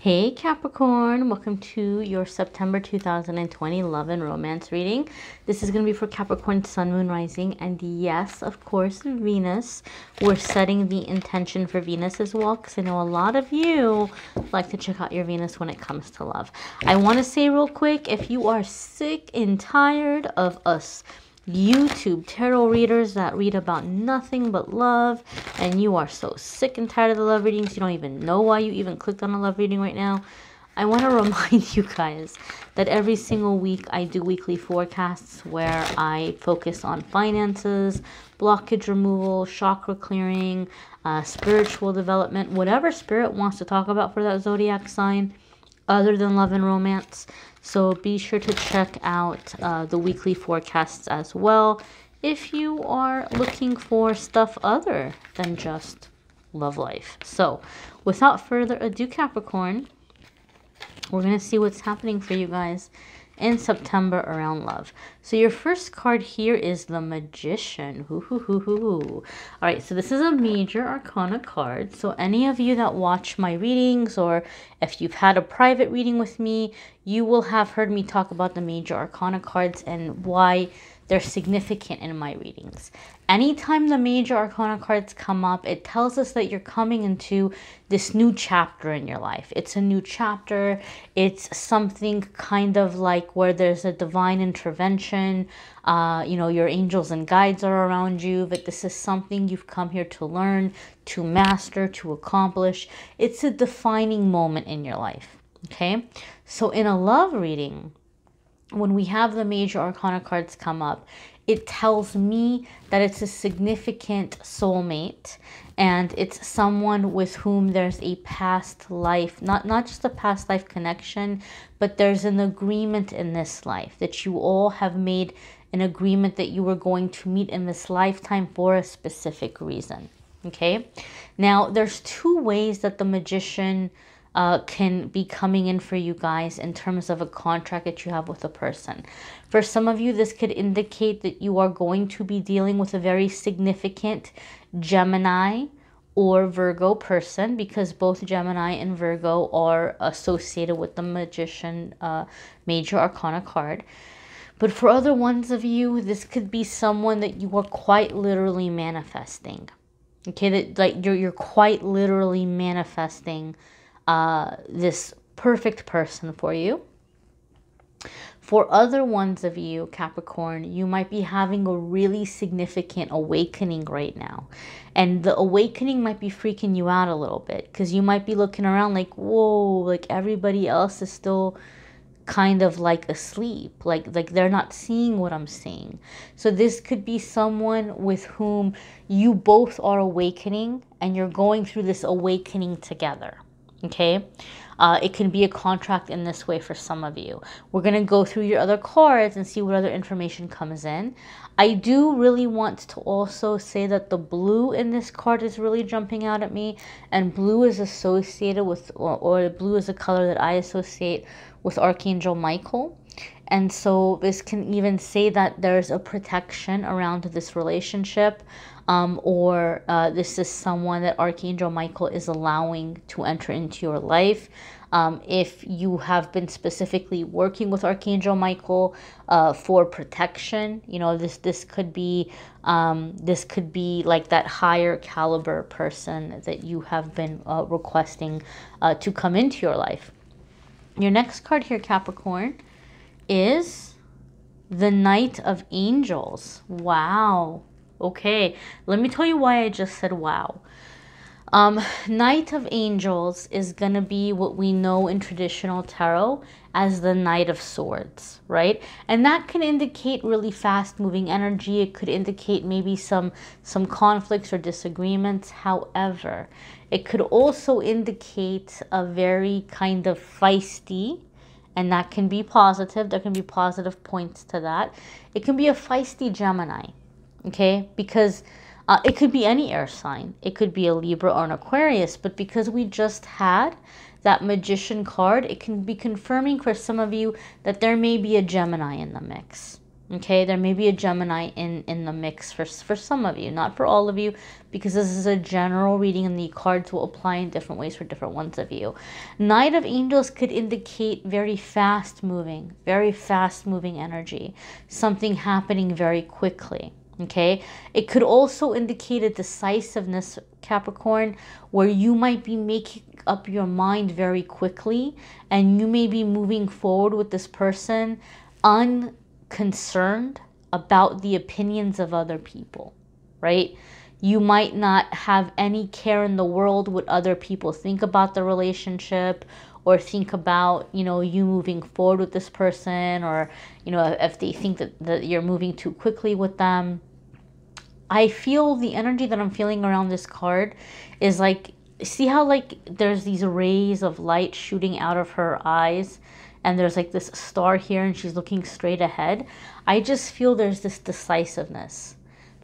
Hey Capricorn, welcome to your September 2020 love and romance reading. This is going to be for Capricorn, Sun, Moon, Rising, and yes, of course, Venus. We're setting the intention for Venus as well, because I know a lot of you like to check out your Venus when it comes to love. I want to say real quick, if you are sick and tired of us YouTube tarot readers that read about nothing but love, and you are so sick and tired of the love readings, you don't even know why you even clicked on a love reading right now, I want to remind you guys that every single week I do weekly forecasts where I focus on finances, blockage removal, chakra clearing, spiritual development, whatever spirit wants to talk about for that zodiac sign other than love and romance. So be sure to check out the weekly forecasts as well if you are looking for stuff other than just love life. So without further ado, Capricorn, we're going to see what's happening for you guys in September around love. So your first card here is the Magician. All right, so this is a major arcana card. So any of you that watch my readings, or if you've had a private reading with me, you will have heard me talk about the major arcana cards and why they're significant in my readings. Anytime the major arcana cards come up, it tells us that you're coming into this new chapter in your life. It's a new chapter. It's something kind of like where there's a divine intervention. You know, your angels and guides are around you, but this is something you've come here to learn, to master, to accomplish. It's a defining moment in your life. Okay, so in a love reading, when we have the major arcana cards come up, it tells me that it's a significant soulmate, and it's someone with whom there's a past life, not just a past life connection, but there's an agreement in this life that you all have made an agreement that you were going to meet in this lifetime for a specific reason. Okay, now there's two ways that the Magician can be coming in for you guys in terms of a contract that you have with a person. For some of you, this could indicate that you are going to be dealing with a very significant Gemini or Virgo person, because both Gemini and Virgo are associated with the Magician major arcana card. But for other ones of you, this could be someone that you are quite literally manifesting. Okay, that like you're quite literally manifesting this perfect person for you. For other ones of you, Capricorn, you might be having a really significant awakening right now. And the awakening might be freaking you out a little bit, because you might be looking around like, whoa, like everybody else is still kind of like asleep, like they're not seeing what I'm seeing. So this could be someone with whom you both are awakening, and you're going through this awakening together. Okay, it can be a contract in this way for some of you. We're going to go through your other cards and see what other information comes in. I do really want to also say that the blue in this card is really jumping out at me, and blue is associated with, or blue is a color that I associate with Archangel Michael. And so this can even say that there's a protection around this relationship, or this is someone that Archangel Michael is allowing to enter into your life. If you have been specifically working with Archangel Michael for protection, you know, this could be like that higher caliber person that you have been requesting to come into your life. Your next card here, Capricorn, is the Knight of Angels. Wow. Okay, let me tell you why I just said wow. Knight of Angels is going to be what we know in traditional tarot as the Knight of Swords, right? And that can indicate really fast moving energy. It could indicate maybe some conflicts or disagreements. However, it could also indicate a very kind of feisty, and that can be positive. There can be positive points to that. It can be a feisty Gemini, okay? Because it could be any air sign. It could be a Libra or an Aquarius. But because we just had that Magician card, it can be confirming for some of you that there may be a Gemini in the mix, Okay, there may be a Gemini in the mix for some of you, not for all of you, because this is a general reading and the cards will apply in different ways for different ones of you. Knight of Angels could indicate very fast moving energy, something happening very quickly. Okay, it could also indicate a decisiveness, Capricorn, where you might be making up your mind very quickly and you may be moving forward with this person unconcerned about the opinions of other people, right? You might not have any care in the world what other people think about the relationship, or think about, you know, you moving forward with this person, or, you know, if they think that you're moving too quickly with them. I feel the energy that I'm feeling around this card is like, see how like there's these rays of light shooting out of her eyes, and there's like this star here and she's looking straight ahead. I just feel there's this decisiveness.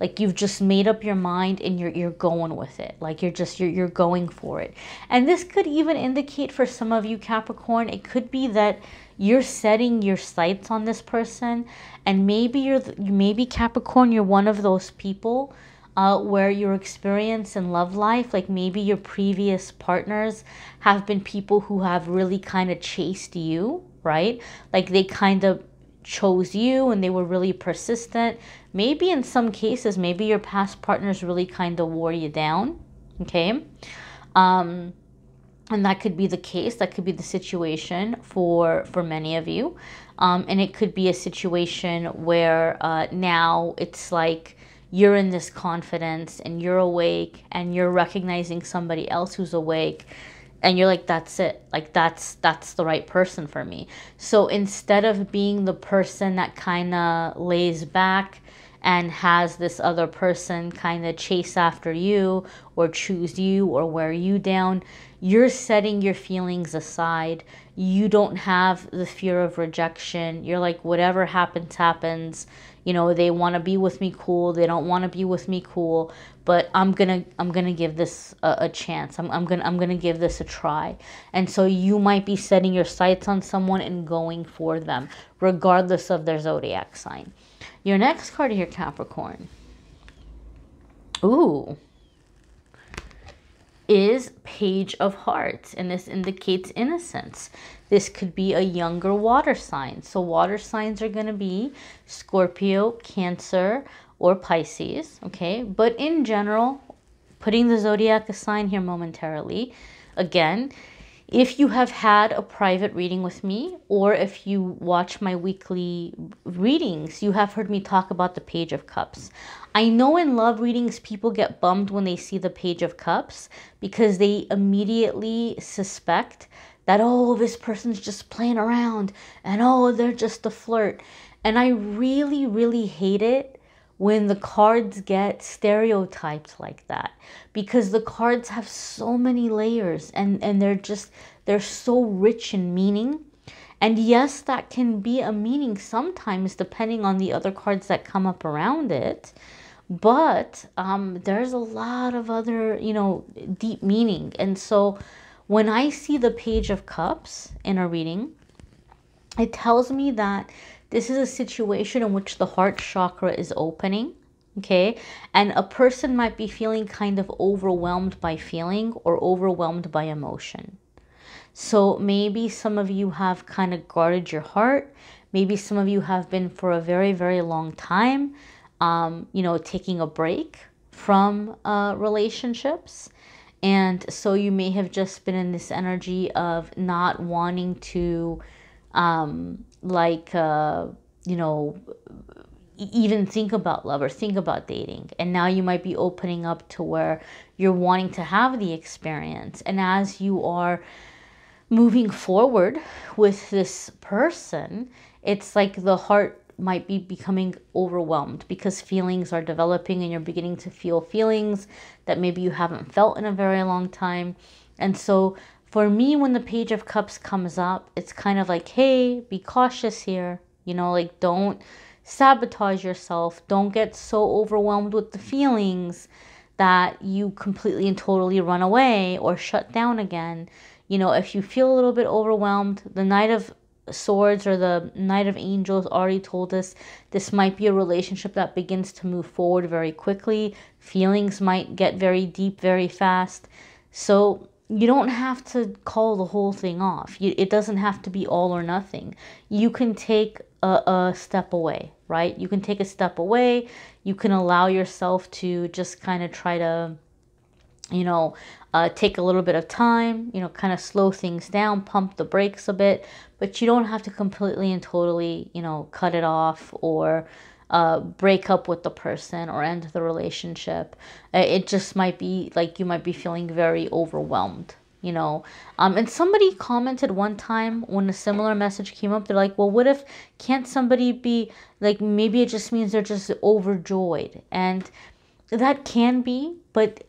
Like you've just made up your mind and you're going with it. Like you're going for it. And this could even indicate for some of you, Capricorn, it could be that you're setting your sights on this person, and maybe Capricorn, you're one of those people where your experience in love life, like maybe your previous partners have been people who have really kind of chased you, right? Like they kind of chose you and they were really persistent. Maybe in some cases, maybe your past partners really kind of wore you down, okay? And that could be the case. That could be the situation for many of you. And it could be a situation where now it's like you're in this confidence and you're awake and you're recognizing somebody else who's awake, and you're like, that's it. Like that's the right person for me. So instead of being the person that kind of lays back and has this other person kind of chase after you or choose you or wear you down, you're setting your feelings aside. You don't have the fear of rejection. You're like, whatever happens, happens. You know, they want to be with me, cool. They don't want to be with me, cool. But I'm gonna give this a chance. I'm gonna give this a try. And so you might be setting your sights on someone and going for them, regardless of their zodiac sign. Your next card here, Capricorn, is Page of Hearts, and this indicates innocence. This could be a younger water sign. So water signs are going to be Scorpio, Cancer, or Pisces, okay? But in general, putting the zodiac aside here momentarily, again, if you have had a private reading with me, or if you watch my weekly readings, you have heard me talk about the Page of Cups. I know in love readings, people get bummed when they see the Page of Cups because they immediately suspect that, oh, this person's just playing around and, oh, they're just a flirt. And I really, really hate it when the cards get stereotyped like that, because the cards have so many layers and they're so rich in meaning. And yes, that can be a meaning sometimes depending on the other cards that come up around it. But there's a lot of other, you know, deep meaning. And so when I see the Page of Cups in a reading, it tells me that this is a situation in which the heart chakra is opening, okay? And a person might be feeling kind of overwhelmed by feeling or overwhelmed by emotion. So maybe some of you have kind of guarded your heart. Maybe some of you have been for a very, very long time, you know, taking a break from relationships. And so you may have just been in this energy of not wanting to you know, even think about love or think about dating. And now you might be opening up to where you're wanting to have the experience. And as you are moving forward with this person, it's like the heart might be becoming overwhelmed because feelings are developing and you're beginning to feel feelings that maybe you haven't felt in a very long time. And so for me, when the Page of Cups comes up, it's kind of like, hey, be cautious here. You know, like, don't sabotage yourself. Don't get so overwhelmed with the feelings that you completely and totally run away or shut down again. You know, if you feel a little bit overwhelmed, the Knight of Swords or the Knight of Angels already told us this might be a relationship that begins to move forward very quickly. Feelings might get very deep very fast. So you don't have to call the whole thing off. It doesn't have to be all or nothing. You can take a step away, right? You can take a step away. You can allow yourself to just kind of try to, take a little bit of time, kind of slow things down, pump the brakes a bit, but you don't have to completely and totally, cut it off or break up with the person or end the relationship. It just might be like you might be feeling very overwhelmed, and somebody commented one time when a similar message came up, they're like, well, what if, can't somebody be like, maybe it just means they're just overjoyed? And that can be, but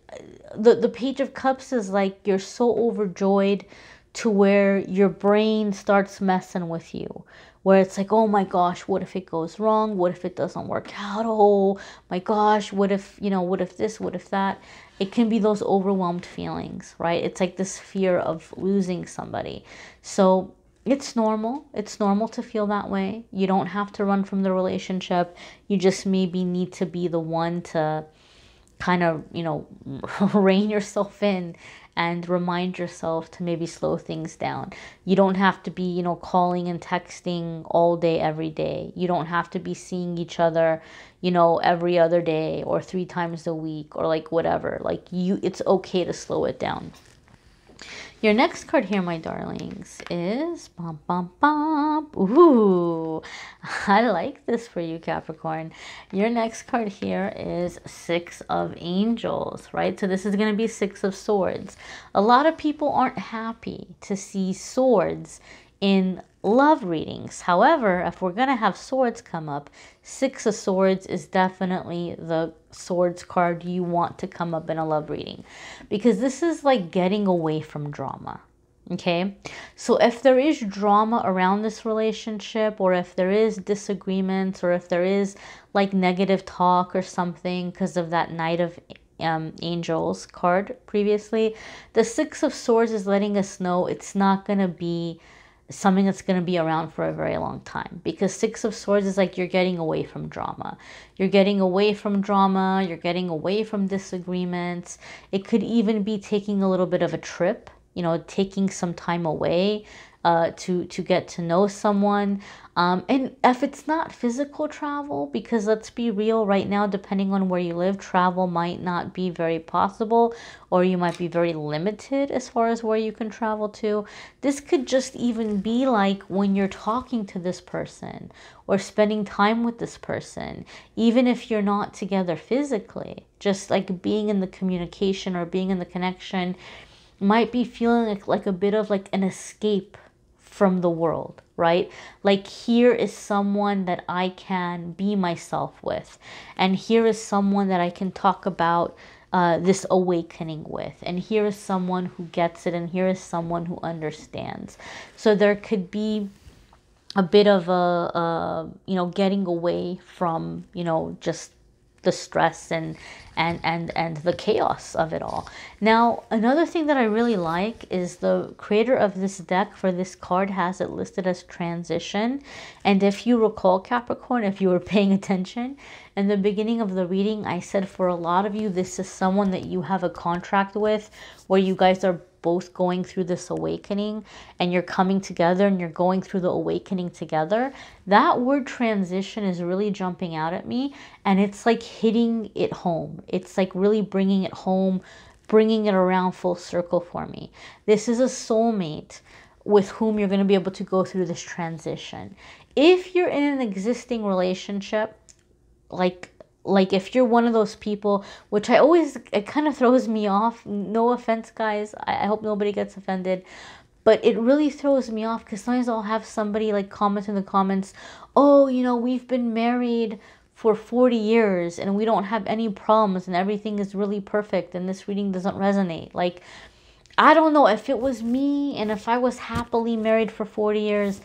the Page of Cups is like you're so overjoyed to where your brain starts messing with you, where it's like, oh my gosh, what if it goes wrong? What if it doesn't work out? Oh my gosh, what if, what if this, what if that? It can be those overwhelmed feelings, right? It's like this fear of losing somebody. So it's normal. It's normal to feel that way. You don't have to run from the relationship. You just maybe need to be the one to kind of, rein yourself in and remind yourself to maybe slow things down. You don't have to be, calling and texting all day, every day. You don't have to be seeing each other, every other day or 3 times a week or like whatever. Like it's okay to slow it down. Your next card here, my darlings, is bum, bum, bum. Ooh, I like this for you, Capricorn. Your next card here is 6 of Angels, right? So this is going to be 6 of Swords. A lot of people aren't happy to see swords in love readings. However, if we're going to have swords come up, 6 of Swords is definitely the swords card you want to come up in a love reading, because this is like getting away from drama. Okay, so if there is drama around this relationship, or if there is disagreements, or if there is like negative talk or something because of that Knight of Angels card previously, the 6 of Swords is letting us know it's not going to be something that's going to be around for a very long time, because 6 of Swords is like you're getting away from drama. You're getting away from drama. You're getting away from disagreements. It could even be taking a little bit of a trip, taking some time away to get to know someone. And if it's not physical travel, because let's be real, right now, depending on where you live, travel might not be very possible, or you might be very limited as far as where you can travel to. This could just even be like when you're talking to this person or spending time with this person, even if you're not together physically, just like being in the communication or being in the connection might be feeling like a bit of like an escape from the world, right? Like, here is someone that I can be myself with, and here is someone that I can talk about this awakening with, and here is someone who gets it, and here is someone who understands. So there could be a bit of a getting away from just the stress and the chaos of it all. Now, another thing that I really like is the creator of this deck for this card has it listed as transition. And if you recall, Capricorn, if you were paying attention, in the beginning of the reading, I said for a lot of you, this is someone that you have a contract with, where you guys are both going through this awakening and you're coming together and you're going through the awakening together. That word transition is really jumping out at me, and it's like hitting it home. It's like really bringing it home, bringing it around full circle for me. This is a soulmate with whom you're going to be able to go through this transition. If you're in an existing relationship, like if you're one of those people, which it kind of throws me off. No offense, guys. I hope nobody gets offended. But it really throws me off because sometimes I'll have somebody like comment in the comments, oh, we've been married for 40 years and we don't have any problems and everything is really perfect and this reading doesn't resonate. Like, I don't know, if it was me and if I was happily married for 40 years,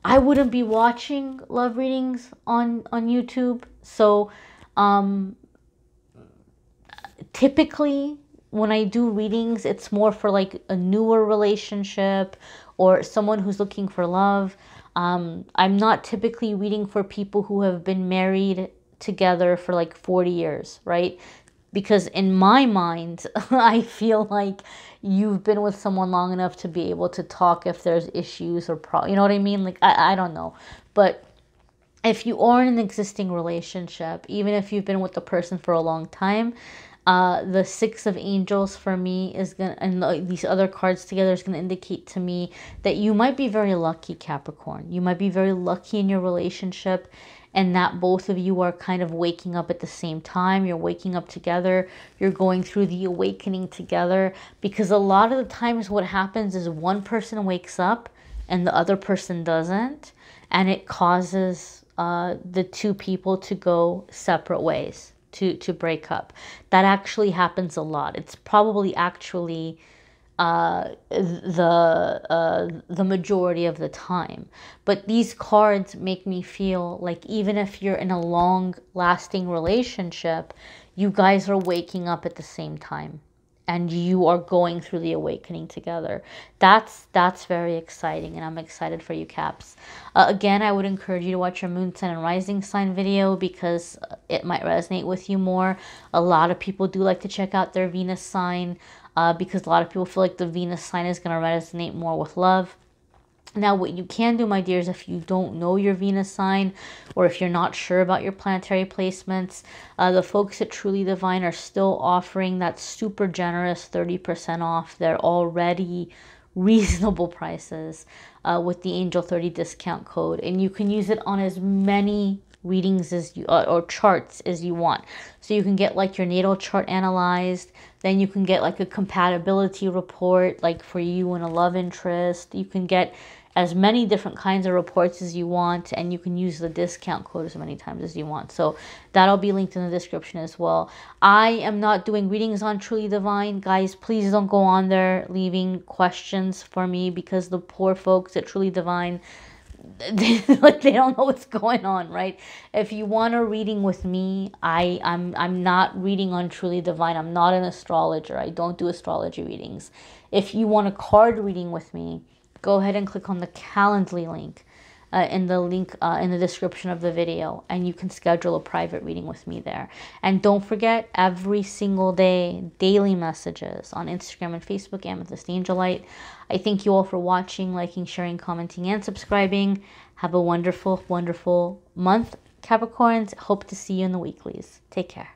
I wouldn't be watching love readings on YouTube. So typically when I do readings, it's more for like a newer relationship or someone who's looking for love. I'm not typically reading for people who have been married together for like 40 years, right? Because in my mind, I feel like you've been with someone long enough to be able to talk if there's issues or you know what I mean? Like, I don't know. But if you are in an existing relationship, even if you've been with the person for a long time, the Six of Angels for me is gonna, and these other cards together is gonna indicate to me that you might be very lucky, Capricorn. You might be very lucky in your relationship, and that both of you are kind of waking up at the same time. You're waking up together. You're going through the awakening together, because a lot of the times what happens is one person wakes up and the other person doesn't, and it causes the two people to go separate ways, to break up. That actually happens a lot. It's probably actually the majority of the time. But these cards make me feel like even if you're in a long lasting relationship, you guys are waking up at the same time and you are going through the awakening together. That's very exciting, and I'm excited for you, Caps. Again, I would encourage you to watch your moon, sun, and rising sign video because it might resonate with you more. A lot of people do like to check out their Venus sign because a lot of people feel like the Venus sign is going to resonate more with love. Now, what you can do, my dears, if you don't know your Venus sign or if you're not sure about your planetary placements, the folks at Truly Divine are still offering that super generous 30% off their already reasonable prices with the Angel 30 discount code. And you can use it on as many readings as you or charts as you want. So you can get like your natal chart analyzed, then you can get like a compatibility report like for you and a love interest. You can get as many different kinds of reports as you want, and you can use the discount code as many times as you want. So that'll be linked in the description as well. I am not doing readings on Truly Divine. Guys, please don't go on there leaving questions for me, because the poor folks at Truly Divine, they don't know what's going on, right? If you want a reading with me, I'm not reading on Truly Divine. I'm not an astrologer. I don't do astrology readings. If you want a card reading with me, go ahead and click on the Calendly link in the description of the video, and you can schedule a private reading with me there. And don't forget, every single day, daily messages on Instagram and Facebook, amethystangellight. I thank you all for watching, liking, sharing, commenting, and subscribing. Have a wonderful, wonderful month, Capricorns. Hope to see you in the weeklies. Take care.